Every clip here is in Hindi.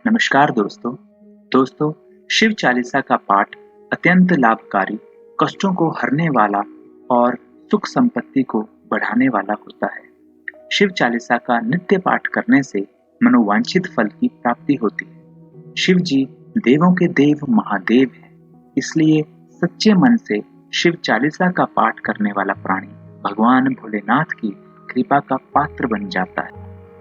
नमस्कार दोस्तों, शिव चालीसा का पाठ अत्यंत लाभकारी, कष्टों को हरने वाला और सुख संपत्ति को बढ़ाने वाला होता है। शिव चालीसा का नित्य पाठ करने से मनोवांछित फल की प्राप्ति होती है। शिव जी देवों के देव महादेव हैं, इसलिए सच्चे मन से शिव चालीसा का पाठ करने वाला प्राणी भगवान भोलेनाथ की कृपा का पात्र बन जाता है।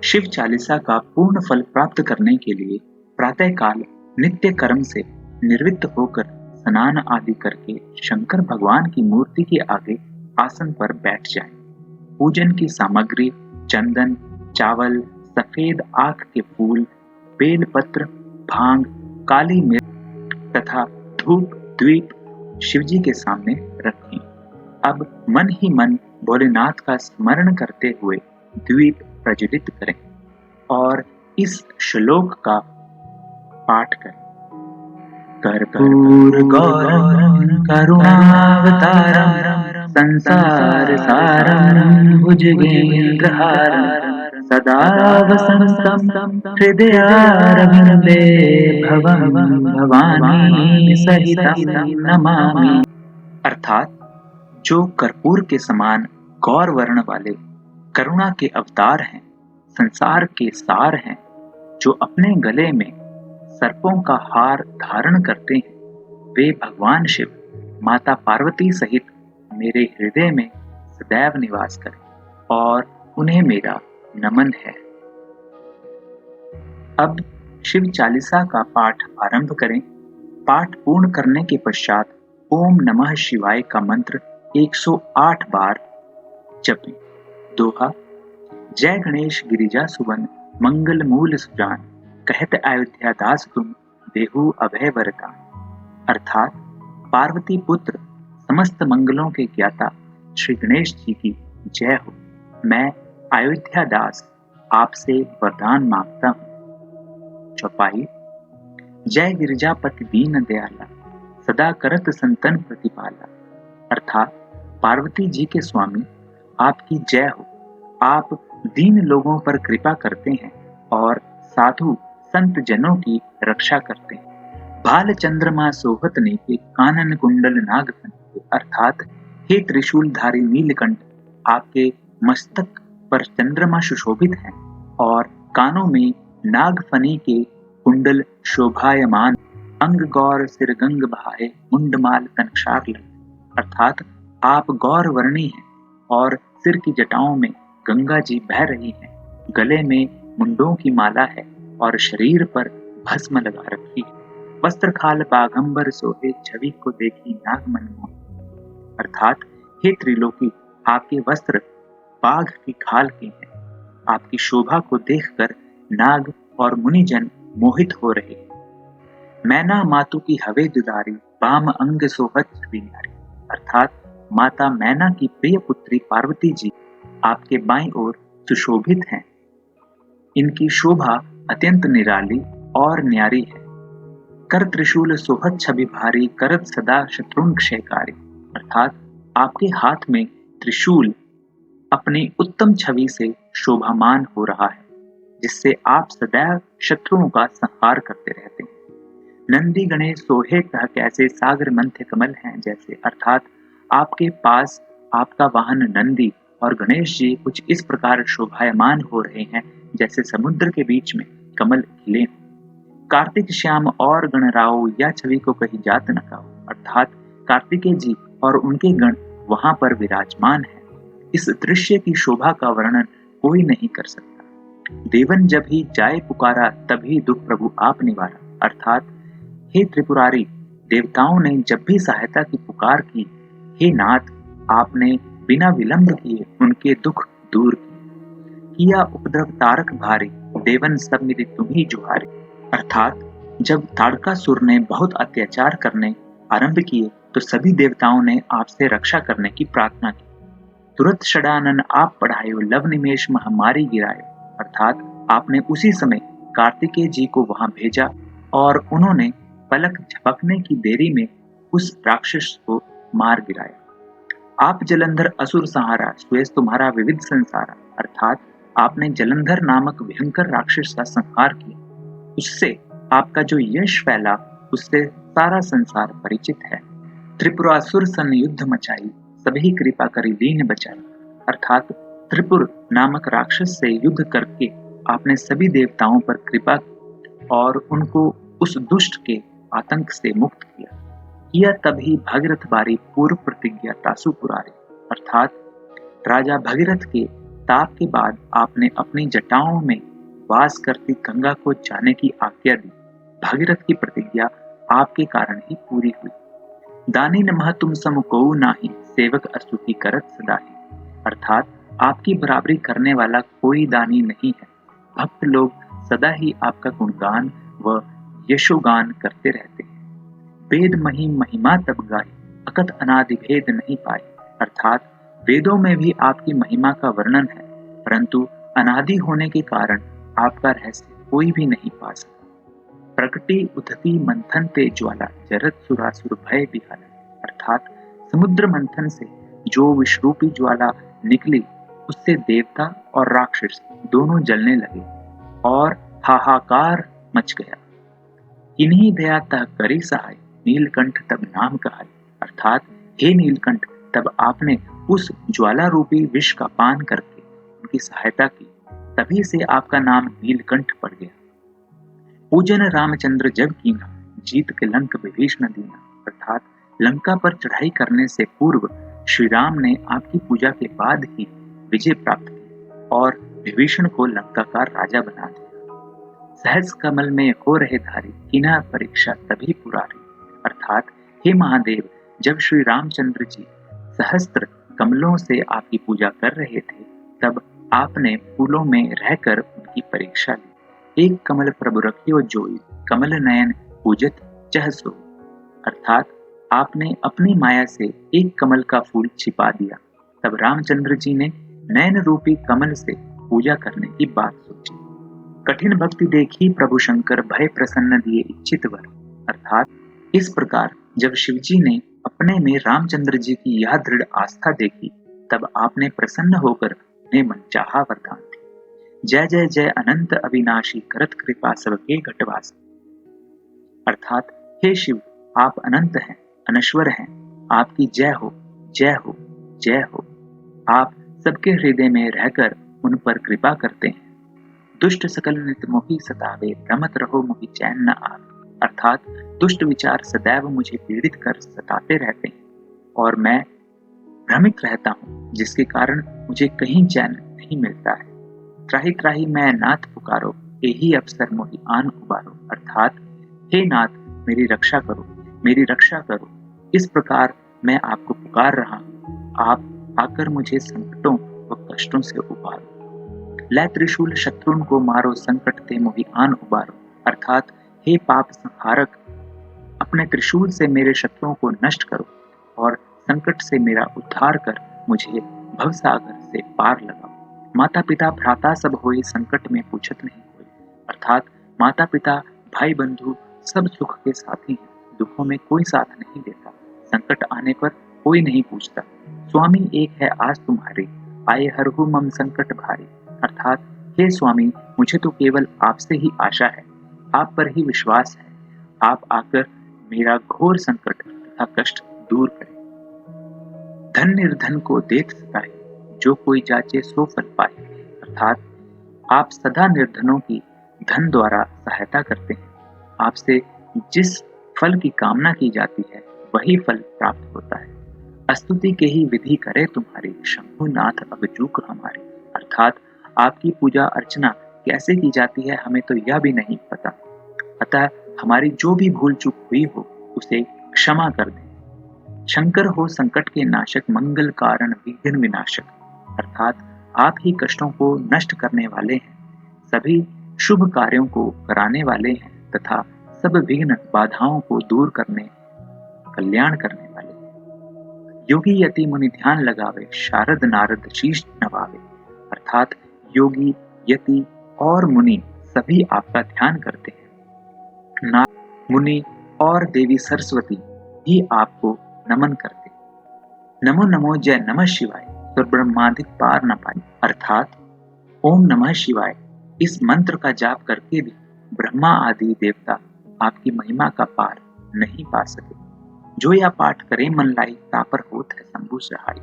शिव चालीसा का पूर्ण फल प्राप्त करने के लिए प्रातः काल नित्य कर्म से निवृत्त होकर स्नान आदि करके शंकर भगवान की मूर्ति के आगे आसन पर बैठ जाएं। पूजन की सामग्री चंदन, चावल, सफेद आक के फूल, बेलपत्र, भांग, काली मिर्च तथा धूप द्वीप शिवजी के सामने रखें। अब मन ही मन भोलेनाथ का स्मरण करते हुए द्वीप प्रज्वलित करें और इस श्लोक का पाठ करें। कर्पूर गौरम करुणावतारम संसार सारम भुजगेन्द्रहारम सदा वसंतम हृदयारविंदे भवं भवानी सहितं नमामि। अर्थात जो कर्पूर के समान गौर वर्ण वाले करुणा के अवतार हैं, संसार के सार हैं, जो अपने गले में सर्पों का हार धारण करते हैं, वे भगवान शिव माता पार्वती सहित मेरे हृदय में सदैव निवास करें और उन्हें मेरा नमन है। अब शिव चालीसा का पाठ आरंभ करें। पाठ पूर्ण करने के पश्चात ओम नमः शिवाय का मंत्र 108 बार जपें। दोहा: जय गणेश गिरिजा सुवन मंगल मूल सुजान कहत अयोध्या दास तुम देहु अभय वरदान। अर्थात पार्वती पुत्र समस्त मंगलों के ज्ञाता श्री गणेश जी की जय हो। मैं अयोध्या दास आपसे वरदान मांगता हूँ। चौपाई: जय गिरिजापति दीन दयाला सदा करत संतन प्रतिपाला। अर्थात पार्वती जी के स्वामी आपकी जय हो। आप दीन लोगों पर कृपा करते हैं और साधु संत जनों की रक्षा करते हैं। बाल चंद्रमा सोहत नेके कानन कुंडल नाग फने। अर्थात हे त्रिशूलधारी नीलकंठ, आपके मस्तक पर चंद्रमा सुशोभित हैं और कानों में नागफनी के कुंडल शोभायमान। अंग गौर सिर गंग बहाए मुंडमाल तनक्षार लगे। अर्थात आप गौर वर्णी हैं और सिर की जटाओं में गंगा जी बह रही हैं। गले में मुंडों की माला है और शरीर पर भस्म लगा रखी है। वस्त्र खाल बाघंबर सोहे छवि को देखी नाग मनमोह। अर्थात हे त्रिलोकी, आपके वस्त्र बाघ की खाल के हैं। आपकी शोभा को देखकर नाग और मुनिजन मोहित हो रहे हैं। मैना मातु की हवे दुलारी बाम अंग सोहत छवि नारी। अर्थात माता मैना की प्रिय पुत्री पार्वती जी आपके बाईं ओर सुशोभित हैं। इनकी शोभा अत्यंत निराली और न्यारी है। कर त्रिशूल सोहत छवि भारी करत सदा शत्रुन क्षयकारी। अर्थात आपके हाथ में त्रिशूल अपनी उत्तम छवि से शोभामान हो रहा है, जिससे आप सदैव शत्रुओं का संहार करते रहते हैं। नंदी गणेश सोहे कह कैसे सागर मंथ कमल हैं जैसे। अर्थात आपके पास आपका वाहन नंदी और गणेश जी कुछ इस प्रकार शोभायमान हो रहे हैं जैसे समुद्र के बीच में कमल खिले। कार्तिक श्याम और गणराओ या छवि को कही जात न काओ। अर्थात कार्तिकेय जी और उनके गण वहां पर विराजमान हैं। इस दृश्य की शोभा का वर्णन कोई नहीं कर सकता। देवन जब ही जाए पुकारा तभी दुख प्रभु आप निवारा। अर्थात हे त्रिपुरारी, देवताओं ने जब भी सहायता की पुकार की, हे नाथ, आपने बिना विलंब किए उनके दुख दूर किया। उपद्रव तारक भारी देवन सब मिले तुम्ही जुहारी। अर्थात जब ताड़कासुर ने बहुत अत्याचार करने आरंभ किए तो सभी देवताओं ने आपसे रक्षा करने की प्रार्थना की। तुरंत षडानन आप पढ़ायो लव निमेश महामारी गिरायो। अर्थात आपने उसी समय कार्तिकेय जी को वहां भेजा और उन्होंने पलक झपकने की देरी में उस राक्षस को मार गिराया। आप जलंधर असुर सहारा श्वेस तुम्हारा विविध संसारा। अर्थात आपने जलंधर नामक भयंकर राक्षस का संहार किया, उससे आपका जो यश फैला उससे सारा संसार परिचित है। त्रिपुरासुर सन युद्ध मचाई, सभी कृपा करी दीन बचाई। अर्थात त्रिपुर नामक राक्षस से युद्ध करके आपने सभी देवताओं पर कृपा की और उनको उस दुष्ट के आतंक से मुक्त किया तभी भगीरथ बारी पूर्व प्रतिज्ञा तासु पुरारी। अर्थात राजा भगीरथ के ताप के बाद आपने अपनी जटाओं में वास करती गंगा को जाने की आज्ञा दी। भागीरथ की प्रतिज्ञा आपके कारण ही पूरी हुई। दानी नमः तुम सम कोउ नाही, सेवक अस्तुति करत सदाहि। अर्थात आपकी बराबरी करने वाला कोई दानी नहीं है। भक्त लोग सदा ही आपका गुणगान व यशोगान करते रहते हैं। वेद महिमा तब गाई, अकथ अनादि भेद नहीं पाए। अर्थात वेदों में भी आपकी महिमा का वर्णन है, परंतु अनादि होने के कारण आपका रहस्य कोई भी नहीं पा सका। प्रकटी उठती मंथन ते ज्वाला, जरत सुरासुर भय बिहाला। अर्थात समुद्र मंथन से जो विषरूपी ज्वाला निकली उससे देवता और राक्षस दोनों जलने लगे और हाहाकार मच गया। इन्हीं दया तह करी सहाय, नीलकंठ तब नाम कहाय। अर्थात हे नीलकंठ, तब आपने उस ज्वाला रूपी विष का पान करके उनकी सहायता की, तभी से आपका नाम नीलकंठ पड़ गया। पूजन रामचंद्र जब कीना, जीत के लंक विभीषण दीना। अर्थात लंका पर चढ़ाई करने से पूर्व श्री राम ने आपकी पूजा के बाद ही विजय प्राप्त की और विभीषण को लंका का राजा बना दिया। सहज कमल में हो रहे धारी, कीना परीक्षा तभी पुरारी। अर्थात हे महादेव, जब श्री रामचंद्र जी सहस्त्र कमलों से आपकी पूजा कर रहे थे तब आपने फूलों में रहकर उनकी परीक्षा ली। एक कमल प्रभु रखियो जोई, कमल नयन पूजत चह सो। अर्थात आपने अपनी माया से एक कमल का फूल छिपा दिया, तब रामचंद्र जी ने नयन रूपी कमल से पूजा करने की बात सोची। कठिन भक्ति देखी प्रभु शंकर, भय प्रसन्न दिए इच्छित वर। अर्थात इस प्रकार जब शिवजी ने अपने में रामचंद्र जी की यह दृढ़ आस्था देखी तब आपने प्रसन्न होकर उन्हें मनचाहा वरदान दी। जय जय जय अनंत अविनाशी, करत कृपा सबके घटवासी। अर्थात हे शिव, आप अनंत हैं, अनश्वर हैं, आपकी जय हो जय हो जय हो। आप सबके हृदय में रहकर उन पर कृपा करते हैं। दुष्ट सकल नित मोहि सतावे, भ्रमत रहो मोहि चैन न आवे। अर्थात दुष्ट विचार सदैव मुझे पीड़ित कर सताते रहते हैं और मैं भ्रमित रहता हूँ, जिसके कारण मुझे कहीं चैन नहीं मिलता है। त्राही त्राही मैं नाथ पुकारो, यही अवसर मोहि आन उबारो। अर्थात हे नाथ, मेरी रक्षा करो, मेरी रक्षा करो। इस प्रकार मैं आपको पुकार रहा हूँ, आप आकर मुझे संकटों व कष्टों से उबारो। लै त्रिशूल शत्रुन को मारो, संकट ते मोहि आन उबारो। अर्थात हे पाप संहारक, अपने त्रिशूल से मेरे शत्रुओं को नष्ट करो और संकट से मेरा उद्धार कर मुझे भवसागर से पार लगाओ। माता पिता भ्राता सब होए, संकट में पूछत नहीं कोई। अर्थात माता पिता भाई बंधु सब सुख के साथी हैं, दुखों में कोई साथ नहीं देता, संकट आने पर कोई नहीं पूछता। स्वामी एक है आस तुम्हारी, आए हरहु मम संकट भारी। अर्थात हे स्वामी, मुझे तो केवल आपसे ही आशा है, आप पर ही विश्वास है। आप आकर मेरा घोर संकट तथा कष्ट दूर करें। धन निर्धन को देत सताए, जो कोई जाचे सो फल पाए। अर्थात आप सदा निर्धनों की धन द्वारा सहायता करते हैं। आपसे जिस फल की कामना की जाती है वही फल प्राप्त होता है। स्तुति के ही विधि करे तुम्हारी, शंभुनाथ अब चूक हमारी। अर्थात आपकी पूजा अर्चना कैसे की जाती है हमें तो यह भी नहीं पता, अतः हमारी जो भी भूल चूक हुई हो उसे क्षमा कर दें। शंकर हो संकट के नाशक, मंगल कारण विघ्न विनाशक। अर्थात आप ही कष्टों को नष्ट करने वाले हैं, सभी शुभ कार्यों को कराने वाले हैं तथा सब विघ्न बाधाओं को दूर करने कल्याण करने वाले हैं। योगी यति मुनि ध्यान लगावे, शारद नारद शीश नवावे। अर्थात योगी यति और मुनि सभी आपका ध्यान करते हैं। नारद मुनि और देवी सरस्वती भी आपको नमन करते। नमो नमो जय नमः शिवाय, तो ब्रह्मादिक पार न पाए। अर्थात ओम नमः शिवाय इस मंत्र का जाप करके भी ब्रह्मा आदि देवता आपकी महिमा का पार नहीं पा सके। जो यह पाठ करे मन लाई तापर होत है शंभु सहाय।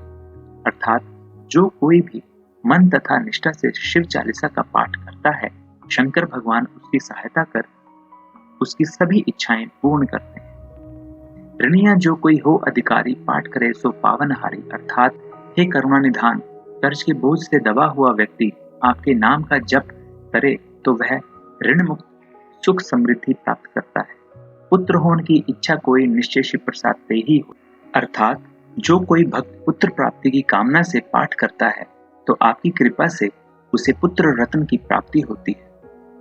अर्थात जो कोई भी मन तथा निष्ठा से शिव चालीसा का पाठ करता है, शंकर भगवान उसकी सहायता कर उसकी सभी इच्छाएं पूर्ण करते हैं। ऋणिया जो कोई हो अधिकारी पाठ करे सो पावनहारी। अर्थात हे करुणा निधान, कर्ज के बोझ से दबा हुआ व्यक्ति आपके नाम का जप करे तो वह ऋण मुक्त सुख समृद्धि प्राप्त करता है। पुत्र होने की इच्छा कोई निश्चय शिव प्रसाद पे ही हो। अर्थात जो कोई भक्त पुत्र प्राप्ति की कामना से पाठ करता है तो आपकी कृपा से उसे पुत्र रत्न की प्राप्ति होती है।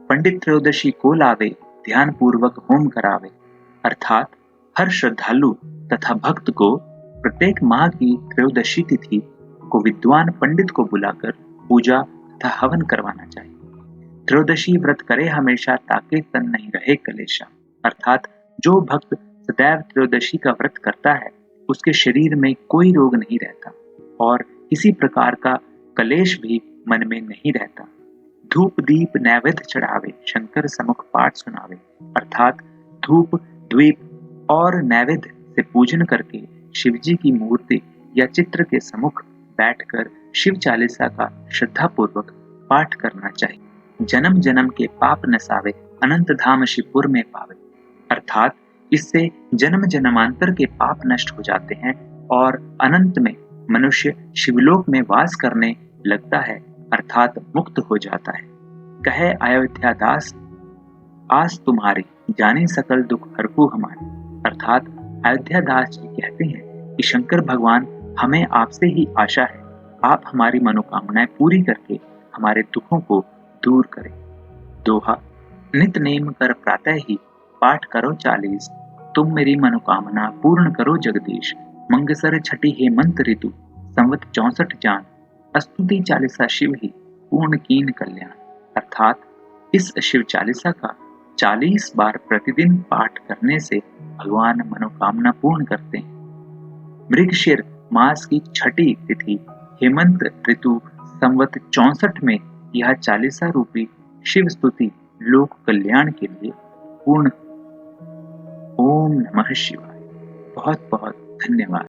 पंडित त्रयोदशी को लावे ध्यान पूर्वक होम करावे। अर्थात हर श्रद्धालु तथा भक्त को प्रत्येक माह की त्रयोदशी तिथि को विद्वान पंडित को बुलाकर पूजा तथा हवन करवाना चाहिए। त्रयोदशी व्रत करे हमेशा ताके तन नहीं रहे कलेशा। अर्थात जो भक्त सदैव त्रयोदशी का व्रत करता है उसके शरीर में कोई रोग नहीं रहता और किसी प्रकार का कलेश भी मन में नहीं रहता। धूप दीप नैवेद्य चढ़ावे शंकर सम्मुख पाठ सुनावे। अर्थात धूप द्वीप और नैवेद्य से पूजन करके शिवजी की मूर्ति या चित्र के सम्मुख बैठकर शिव चालीसा का श्रद्धा पूर्वक पाठ करना चाहिए। जन्म जन्म के पाप नसावे अनंत धाम शिवपुर में पावे। अर्थात इससे जन्म जन्मांतर के पाप नष्ट हो जाते हैं और अनंत में मनुष्य शिवलोक में वास करने लगता है, अर्थात मुक्त हो जाता है। कहे अयोध्या दास आस तुम्हारी जाने सकल दुख हरकू हमारे। अर्थात अयोध्या दास जी कहते हैं कि शंकर भगवान हमें आपसे ही आशा है, आप हमारी मनोकामनाएं पूरी करके हमारे दुखों को दूर करें। दोहा नित नेम कर प्रातः ही पाठ करो 40, तुम मेरी मनोकामना पूर्ण करो जगदीश। मंगसर छठी हेमंत ऋतु संवत 64 जान, स्तुति चालीसा शिव ही पूर्ण कीन कल्याण। अर्थात इस शिव चालीसा का 40 बार प्रतिदिन पाठ करने से भगवान मनोकामना पूर्ण करते हैं। मृगशिर मास की छठी तिथि हेमंत ऋतु संवत 64 में यह चालीसा रूपी शिव स्तुति लोक कल्याण के लिए पूर्ण। ओम नमः शिवाय। बहुत बहुत धन्यवाद।